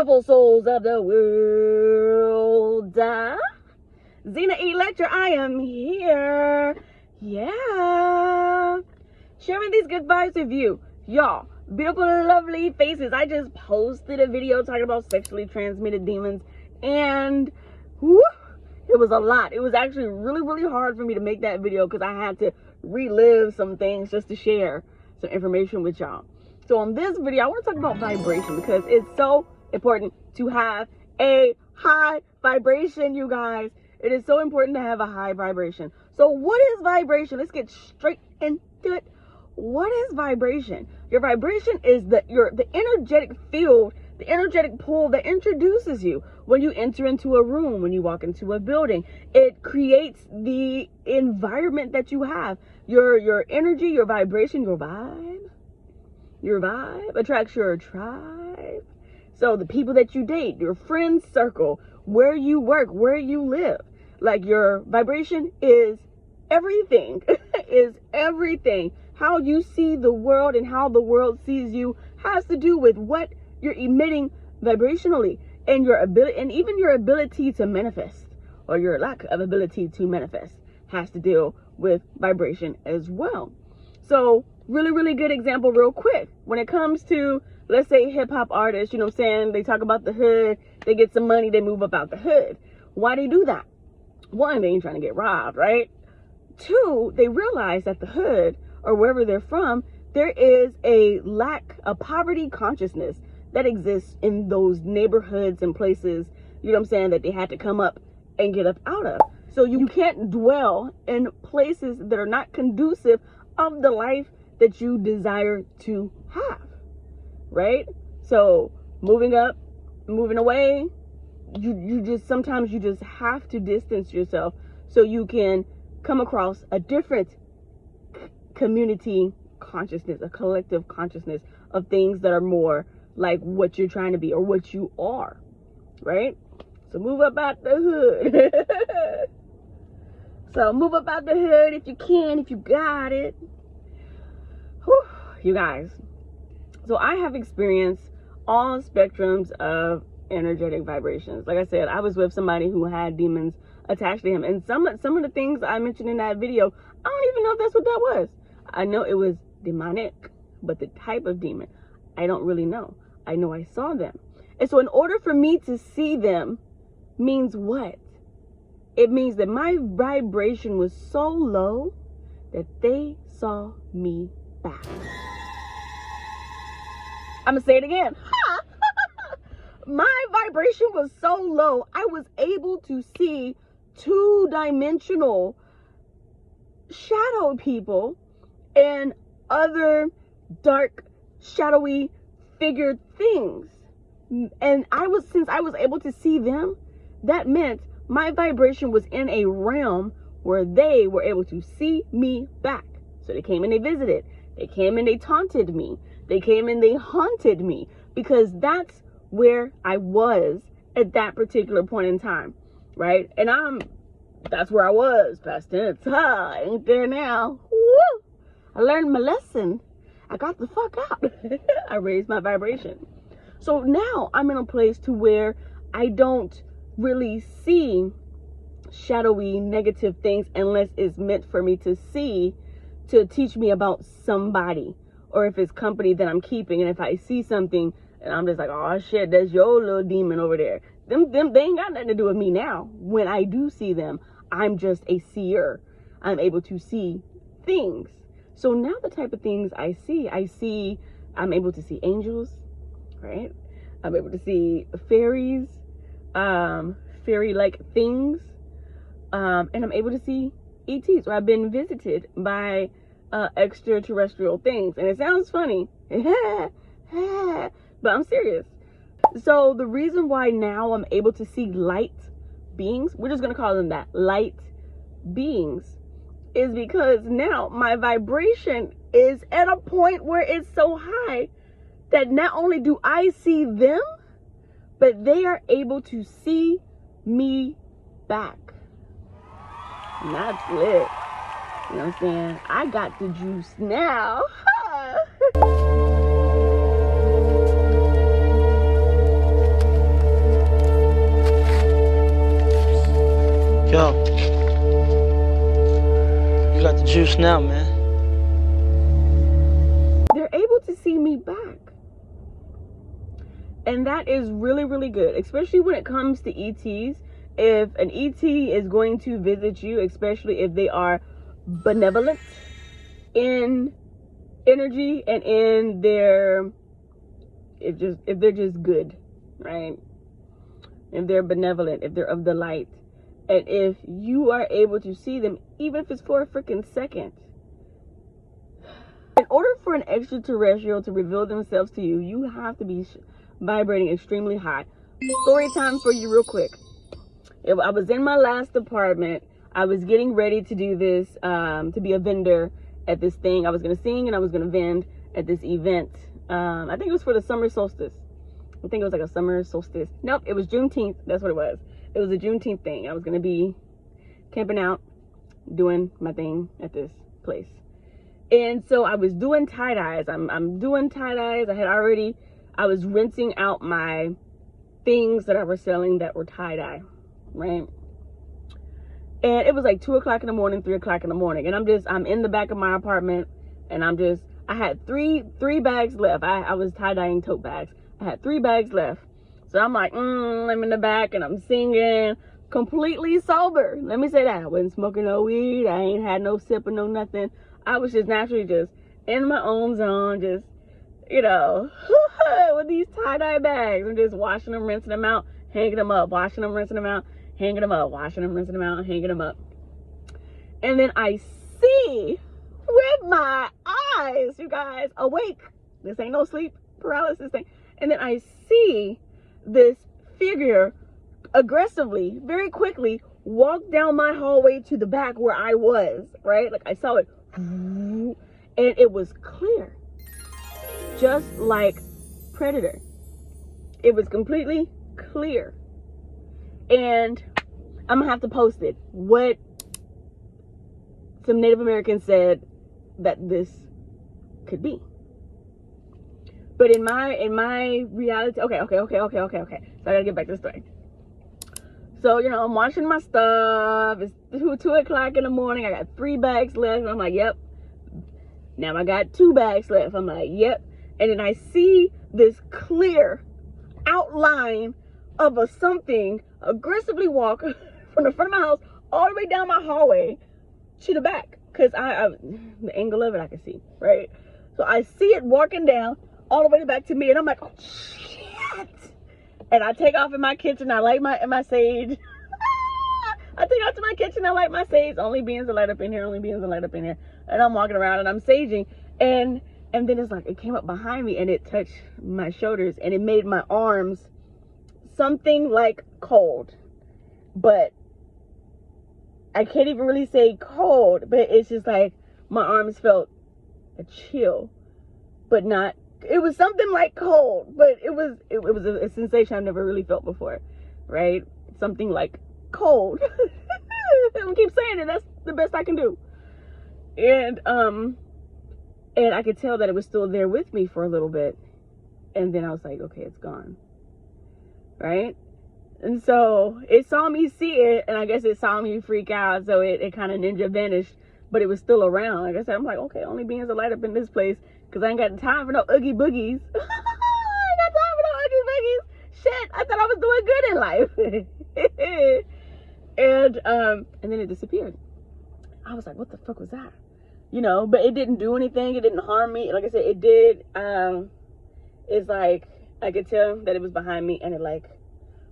beautiful souls of the world. Xena Electra, I am here. Yeah. Sharing these good vibes with you. Y'all, beautiful, lovely faces. I just posted a video talking about sexually transmitted demons. And whew, it was a lot. It was actually really, really hard for me to make that video because I had to relive some things just to share some information with y'all. So on this video, I want to talk about vibration because it's so important to have a high vibration, you guys. It is so important to have a high vibration. So what is vibration? Let's get straight into it. What is vibration? Your vibration is the energetic field, the energetic pull that introduces you when you enter into a room, when you walk into a building. It creates the environment that you have. Your energy, your vibration, your vibe attracts your tribe. So the people that you date, your friend circle, where you work, where you live, like your vibration is everything, is everything. How you see the world and how the world sees you has to do with what you're emitting vibrationally, and your ability, and even your ability to manifest, or your lack of ability to manifest, has to deal with vibration as well. So really, really good example real quick. When it comes to, let's say, hip-hop artists, you know what I'm saying? They talk about the hood, they get some money, they move up out the hood. Why they do that? One, they ain't trying to get robbed, right? Two, they realize that the hood, or wherever they're from, there is a lack, a poverty consciousness that exists in those neighborhoods and places, you know what I'm saying, that they had to come up and get up out of. So you can't dwell in places that are not conducive of the life that you desire to have, right? So moving up, moving away, you just, sometimes you just have to distance yourself so you can come across a different community consciousness, a collective consciousness of things that are more like what you're trying to be or what you are, right? So move up out the hood. So move up out the hood if you can, if you got it. Whew, you guys. So I have experienced all spectrums of energetic vibrations. Like I said, I was with somebody who had demons attached to him. And some of the things I mentioned in that video, I don't even know if that's what that was. I know it was demonic, but the type of demon, I don't really know. I know I saw them. And so in order for me to see them means what? It means that my vibration was so low that they saw me back. I'm gonna say it again. My vibration was so low, I was able to see two-dimensional shadow people and other dark, shadowy figured things. And since I was able to see them, that meant my vibration was in a realm where they were able to see me back. So they came and they visited. They came and they taunted me. They came and they haunted me, because that's where I was at that particular point in time, right? And that's where I was, past tense. I ain't there now. Woo! I learned my lesson. I got the fuck out. I raised my vibration. So now I'm in a place to where I don't really see shadowy negative things unless it's meant for me to see, to teach me about somebody, or if it's company that I'm keeping. And if I see something and I'm just like, oh shit, that's your little demon over there. Them they ain't got nothing to do with me now. When I do see them, I'm just a seer. I'm able to see things. So now the type of things I see, I'm able to see angels, right? I'm able to see fairies, fairy-like things, and I'm able to see ETs, or I've been visited by extraterrestrial things. And it sounds funny, but I'm serious. So the reason why now I'm able to see light beings, we're just going to call them that, light beings, is because now my vibration is at a point where it's so high that not only do I see them, but they are able to see me back. And that's lit. You know what I'm saying? I got the juice now. Yo, you got the juice now, man. They're able to see me back. And that is really, really good, especially when it comes to ETs. If an ET is going to visit you, especially if they are benevolent in energy and in their, if they're just good, right? If they're benevolent, if they're of the light, and if you are able to see them, even if it's for a freaking second. In order for an extraterrestrial to reveal themselves to you, you have to be vibrating extremely high. Story time for you real quick. I was in my last apartment. I was getting ready to do this, to be a vendor at this thing. I was going to sing and I was going to vend at this event. I think it was for the summer solstice. I think it was like a summer solstice. Nope, it was Juneteenth. That's what it was. It was a Juneteenth thing. I was going to be camping out, doing my thing at this place. And so I was doing tie-dyes. I'm doing tie-dyes. I was rinsing out my things that I was selling that were tie-dye, right? And it was like 2 o'clock in the morning, 3 o'clock in the morning. And I'm in the back of my apartment and I had three bags left. I was tie-dyeing tote bags. I had 3 bags left. So I'm like, I'm in the back and I'm singing, completely sober. Let me say that. I wasn't smoking no weed. I ain't had no sip or no nothing. I was just naturally just in my own zone, just, with these tie-dye bags. I'm just washing them, rinsing them out, hanging them up, washing them, rinsing them out, hanging them up, washing them, rinsing them out, hanging them up. And then I see with my eyes, you guys, awake. This ain't no sleep paralysis thing. And then I see this figure aggressively, very quickly, walk down my hallway to the back where I was, right? Like I saw it, and it was clear, just like Predator. It was completely clear. And I'm gonna have to post it. What some Native Americans said that this could be. But in my reality, okay. So I gotta get back to the story. So, I'm washing my stuff. It's 2 o'clock in the morning. I got 3 bags left. I'm like, yep. Now I got 2 bags left. I'm like, yep. And then I see this clear outline of a something aggressively walk from the front of my house all the way down my hallway to the back. Because the angle of it I can see, right? So I see it walking down all the way back to me, and I'm like, oh shit! And I take off in my kitchen. I light my sage. I take off to my kitchen. I light my sage. Only beings are light up in here. Only beings are light up in here. And I'm walking around and I'm saging, and then it's like it came up behind me and it touched my shoulders and it made my arms something like cold, but I can't even really say cold. But it's just like my arms felt a chill, but not. It was something like cold, but it was a sensation I've never really felt before, right? Something like cold. I keep saying it. That's the best I can do. And I could tell that it was still there with me for a little bit, and then I was like, okay, it's gone, right? And so it saw me see it, and I guess it saw me freak out, so it kind of ninja vanished, but it was still around. Like I said, I'm like, okay, only beings are light up in this place. Because I ain't got time for no Oogie Boogies. I ain't got time for no Oogie Boogies. Shit, I thought I was doing good in life. And then it disappeared. I was like, what the fuck was that? But it didn't do anything. It didn't harm me. Like I said, it did. It's like, I could tell that it was behind me. And it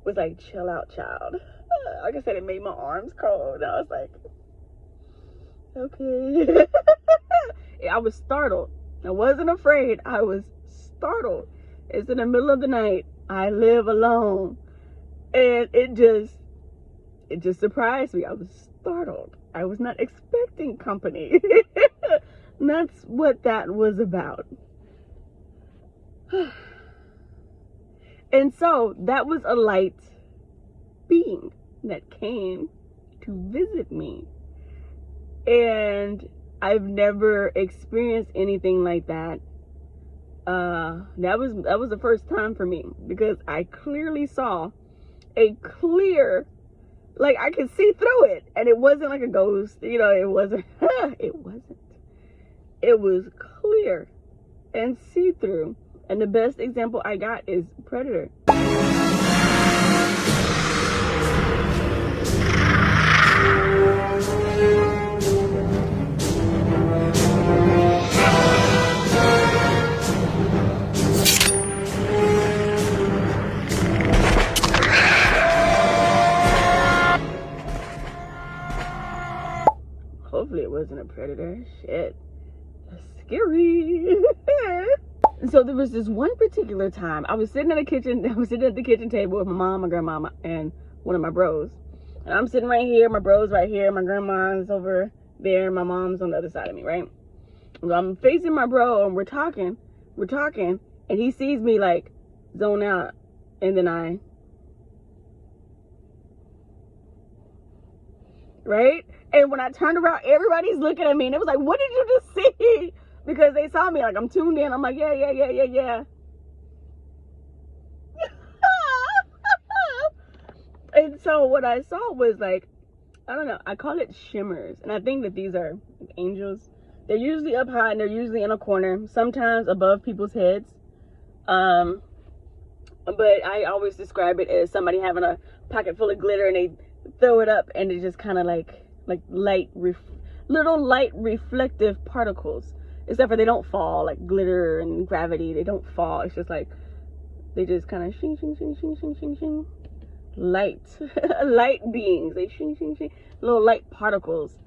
was like, chill out, child. Like I said, it made my arms cold. And I was like, okay. I was startled. I wasn't afraid. I was startled. It's in the middle of the night. I live alone. And it just surprised me. I was startled. I was not expecting company. And that's what that was about. And so that was a light being that came to visit me. And I've never experienced anything like that. That was the first time for me, because I clearly saw a clear Like, I could see through it. And it wasn't like a ghost. You know, it wasn't. It wasn't. It was clear and see-through. And the best example I got is Predator. Hopefully it wasn't a predator. Shit. That's scary. So there was this one particular time I was sitting at the kitchen table with my mom, my grandma, and one of my bros. And I'm sitting right here, my bro's right here, my grandma's over there, my mom's on the other side of me, right? So I'm facing my bro and we're talking, and he sees me like zone out, and then right? And when I turned around, everybody's looking at me, and it was like, what did you just see? Because they saw me, like, I'm tuned in. I'm like, yeah. And so what I saw was like, I don't know, I call it shimmers. And I think that these are angels. They're usually up high, and they're usually in a corner, sometimes above people's heads. But I always describe it as somebody having a pocket full of glitter, and they throw it up, and it just kind of like little light reflective particles. Except for they don't fall, like glitter and gravity, they don't fall. It's just like, they just kind of shing, shing, shing, shing, shing, shing, shing. Light beings. They shing, shing, shing. Little light particles.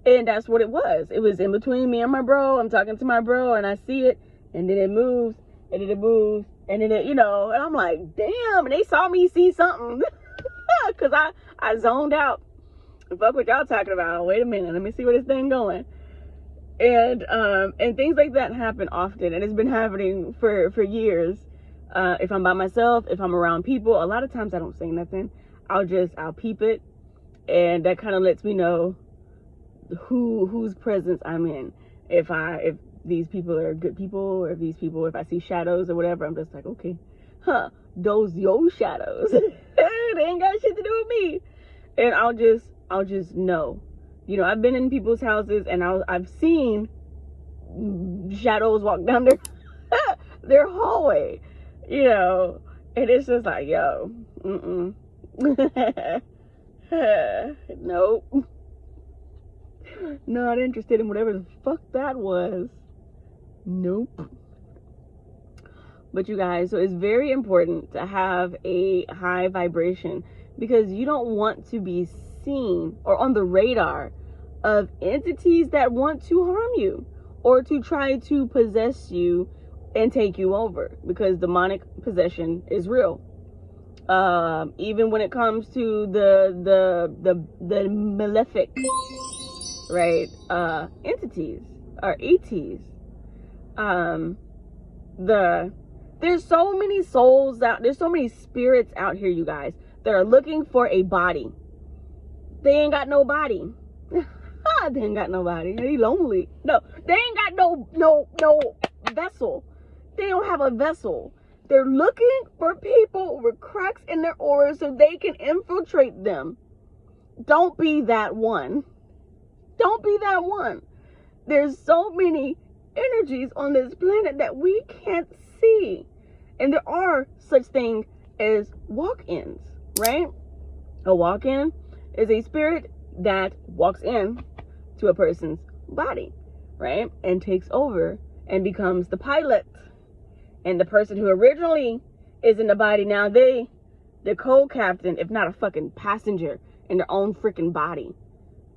And that's what it was. It was in between me and my bro. I'm talking to my bro, and I see it, and then it moves, and then it moves, and then it, you know, and I'm like, damn, and they saw me see something. Because I zoned out. Fuck what y'all talking about. Wait a minute, let me see where this thing going. And things like that happen often, and it's been happening for years. If I'm by myself, if I'm around people, a lot of times I don't say nothing. I'll peep it, and that kind of lets me know whose presence I'm in. If these people are good people, or if I see shadows or whatever, I'm just like, okay, those yo shadows. They ain't got shit to do with me. And I'll just know. You know, I've been in people's houses, and I've seen shadows walk down their hallway, you know, and it's just like, yo, nope, not interested in whatever the fuck that was. Nope. But you guys, so it's very important to have a high vibration, because you don't want to be seen or on the radar of entities that want to harm you or to try to possess you and take you over, because demonic possession is real. Even when it comes to the malefic, right, entities or ETs, there's so many souls there's so many spirits out here, you guys, that are looking for a body. They ain't got no body. They ain't got nobody. They lonely. No, they ain't got no vessel. They don't have a vessel. They're looking for people with cracks in their auras so they can infiltrate them. Don't be that one. Don't be that one. There's so many energies on this planet that we can't see. And there are such things as walk-ins, right? A walk-in is a spirit that walks in to a person's body, right? And takes over and becomes the pilot. And the person who originally is in the body, now the co-captain, if not a fucking passenger in their own freaking body.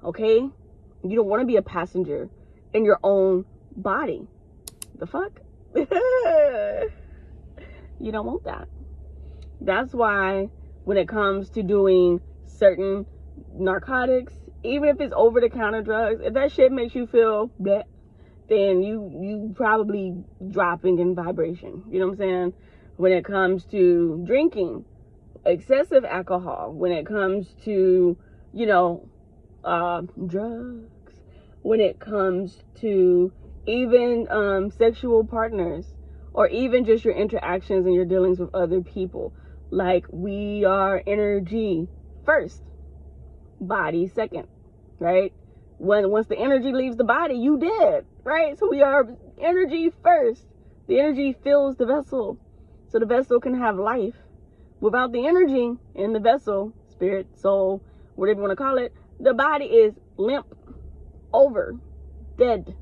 Okay? You don't want to be a passenger in your own body. The fuck? You don't want that. That's why when it comes to doing certain narcotics, even if it's over-the-counter drugs, if that shit makes you feel bleh, then you probably dropping in vibration. You know what I'm saying? When it comes to drinking excessive alcohol, when it comes to, you know, drugs, when it comes to even sexual partners, or even just your interactions and your dealings with other people. Like, we are energy first. body second, right? Once the energy leaves the body, you dead, right? So we are energy first. The energy fills the vessel, so the vessel can have life. Without the energy in the vessel, spirit, soul, whatever you want to call it, the body is limp, over, dead.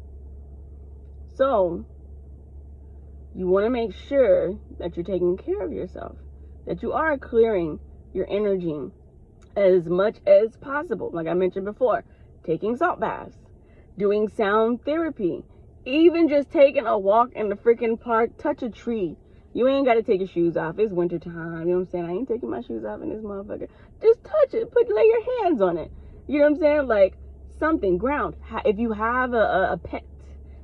So you want to make sure that you're taking care of yourself, that you are clearing your energy as much as possible. Like I mentioned before, taking salt baths, doing sound therapy, even just taking a walk in the freaking park, touch a tree. You ain't got to take your shoes off. It's winter time. You know what I'm saying? I ain't taking my shoes off in this motherfucker. Just touch it. Lay your hands on it. You know what I'm saying? Like something, ground. If you have a pet,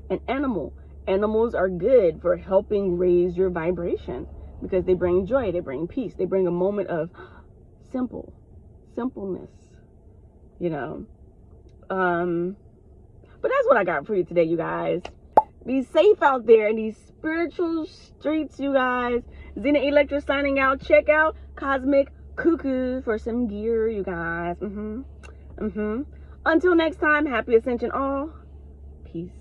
an animal, animals are good for helping raise your vibration because they bring joy. They bring peace. They bring a moment of simpleness, you know. But that's what I got for you today, you guys. Be safe out there in these spiritual streets, you guys. Xena Electra signing out. Check out Cosmic Cuckoo for some gear, you guys. Until next time, happy Ascension all. Peace.